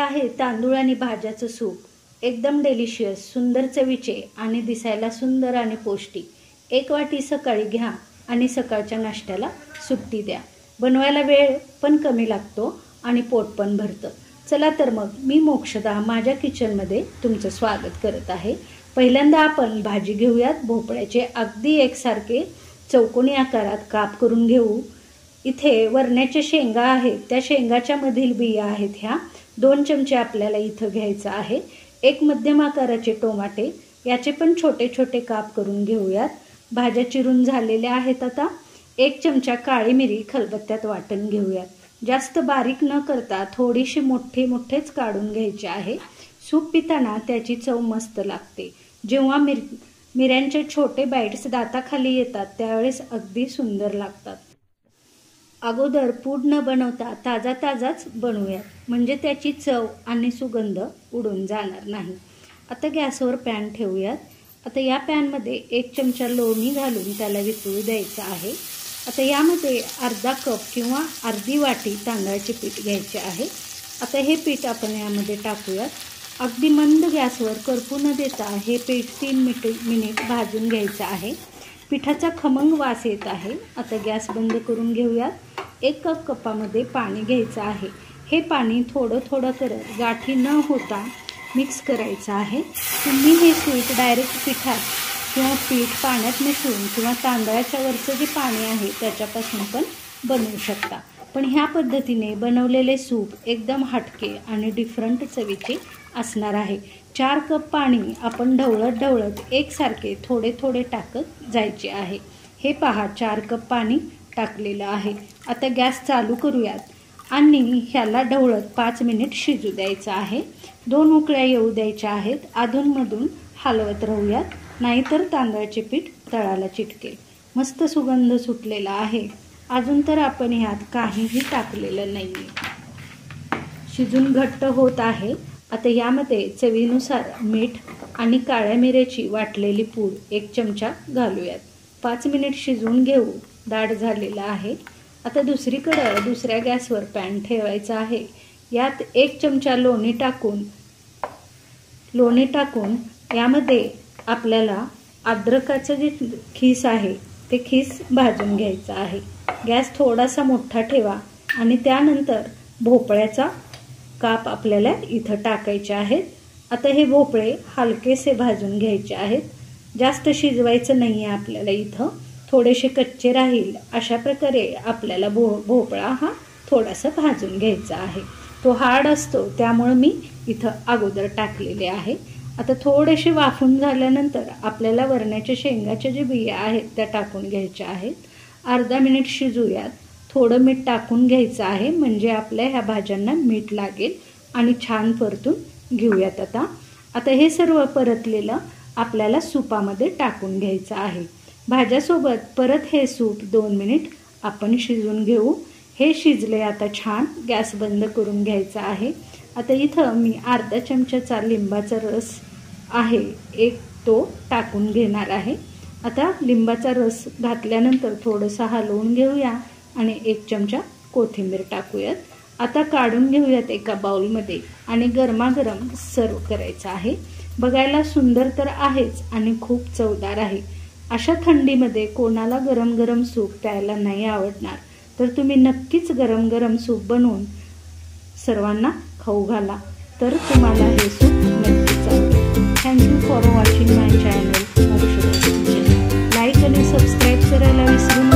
आहे तांदूळ आणि भाज्याचं सूप, एकदम डिलिशियस, सुंदर चवीचे आणि दिसायला सुंदर आणि पौष्टिक। एक वाटी सकाळी घ्या आणि सकाळच्या नाश्त्याला सुट्टी द्या। बनवायला वेळ पण कमी लागतो आणि पोट पण भरतं। चला तर मग मी मोक्षदा माझ्या किचनमध्ये तुमचं स्वागत करत आहे। पहिल्यांदा आपण भाजी घेऊयात। भोपळ्याचे अगदी एकसारखे चौकोनी आकारात काप करून घेऊ। इथे वरण्याच्या शेंगा आहेत, त्या शेंगाच्या मधील बिया आहेत ह्या 2 चमचे आपल्याला इथं घ्यायचं आहे। एक मध्यम आकाराचे टोमॅटे, याचे पण छोटे छोटे काप करून घेऊयात। भाज्या चिरून झालेल्या आहेत। आता 1 चमचा काळी मिरी खलबत्त्यात वाटून घेऊयात। जास्त बारीक न करता थोडीशी मोठेच काढून घ्यायचे आहे। सूप पिताना त्याची चव मस्त लागते। जेव्हा मिऱ्यांचे छोटे बाईट्स दाताखाली येतात त्यावेळेस अगदी सुंदर लागतात। अगोदर पूड न बनवता ताजाच बनवूयात, म्हणजे त्याची चव आणि सुगंध उडून जाणार नाही। आता गॅसवर पॅन ठेवूयात। आता या पॅनमध्ये 1 चमचा लोणी घालून त्याला वितळू द्यायचं आहे। आता यामध्ये अर्धा कप किंवा अर्धी वाटी तांदळाचे पीठ घ्यायचे आहे। आता हे पीठ आपण यामध्ये टाकूयात। अगदी मंद गॅसवर करपू न देता हे पीठ 3 मिनिट भाजून घ्यायचं आहे। पिठाचा खमंग वास येत आहे। आता गॅस बंद करून घेऊयात। 1 कपामध्ये पाणी घ्यायचं आहे। हे पाणी थोडं करत गाठी न होता मिक्स करायचं आहे। तुम्ही हे सूप डायरेक्ट पिठात किंवा पीठ पाण्यात मिसळून किंवा तांदळाच्या वरचं जे पाणी आहे त्याच्यापासून पण बनवू शकता। पण ह्या पद्धतीने बनवलेले सूप एकदम हटके आणि डिफरंट चवीचे असणार आहे। 4 कप पाणी आपण ढवळत एकसारखे थोडे टाकत जायचे आहे। हे पहा 4 कप पाणी टाकलेलं आहे। आता गॅस चालू करूयात आणि ह्याला ढवळत 5 मिनिट शिजू द्यायचं आहे। 2 उकळ्या येऊ द्यायच्या आहेत। अधूनमधून हलवत राहूयात, नाहीतर तांदळाचे पीठ तळाला चिटकेल। मस्त सुगंध सुटलेला आहे। अजून तर आपण ह्यात काहीही टाकलेलं नाहीये। शिजून घट्ट होत आहे। आता यामध्ये चवीनुसार मीठ आणि काळ्या मिऱ्याची वाटलेली पूड 1 चमचा घालूयात। 5 मिनिट शिजवून घेऊ। दाट झालेला आहे। आता दुसरीकडे दुसऱ्या गॅसवर पॅन ठेवायचा आहे। यात 1 चमचा लोणी टाकून यामध्ये आपल्याला अद्रकाचं जे खीस आहे ते खीस भाजून घ्यायचं आहे। गॅस थोडासा मोठा ठेवा आणि त्यानंतर भोपळ्याचा काप आपल्याला इथं टाकायचे आहेत। आता हे भोपळे हलकेसे भाजून घ्यायचे आहेत। जास्त शिजवायचं नाही आहे आपल्याला, इथं थोडेसे कच्चे राहील अशा प्रकारे आपल्याला भोपळा हा थोडासा भाजून घ्यायचा आहे। तो हार्ड असतो त्यामुळे मी इथं अगोदर टाकलेले आहे। आता थोडेसे वाफून झाल्यानंतर आपल्याला वरण्याच्या शेंगाच्या जे बिया आहेत त्या टाकून घ्यायच्या आहेत। अर्धा मिनिट शिजूयात। थोडं मीठ टाकून घ्यायचं आहे, म्हणजे आपल्या ह्या भाज्यांना मीठ लागेल आणि छान परतून घेऊयात। आता हे सर्व परतलेलं आपल्याला सूपामध्ये टाकून घ्यायचं आहे। भाज्यासोबत परत हे सूप 2 मिनिट आपण शिजून घेऊ। हे शिजले आता छान। गॅस बंद करून घ्यायचा आहे। आता इथं मी अर्धा चमचाचा लिंबाचा रस आहे तो टाकून घेणार आहे। आता लिंबाचा रस घातल्यानंतर थोडंसं हलवून घेऊया आणि 1 चमचा कोथिंबीर टाकूयात। आता काढून घेऊयात एका बाउलमध्ये आणि गरमागरम सर्व करायचं आहे। बघायला सुंदर तर आहेच आणि खूप चवदार आहे। अशा थंडीमध्ये कोणाला गरम सूप प्यायला नाही आवडणार, तर तुम्ही नक्कीच गरम सूप बनवून सर्वांना खाऊ घाला, तर तुम्हाला हे सूप नक्कीच आवडेल। Thank you for watching my channel Mokshada kitchen. Like आणि सबस्क्राईब करायला विसरू नका।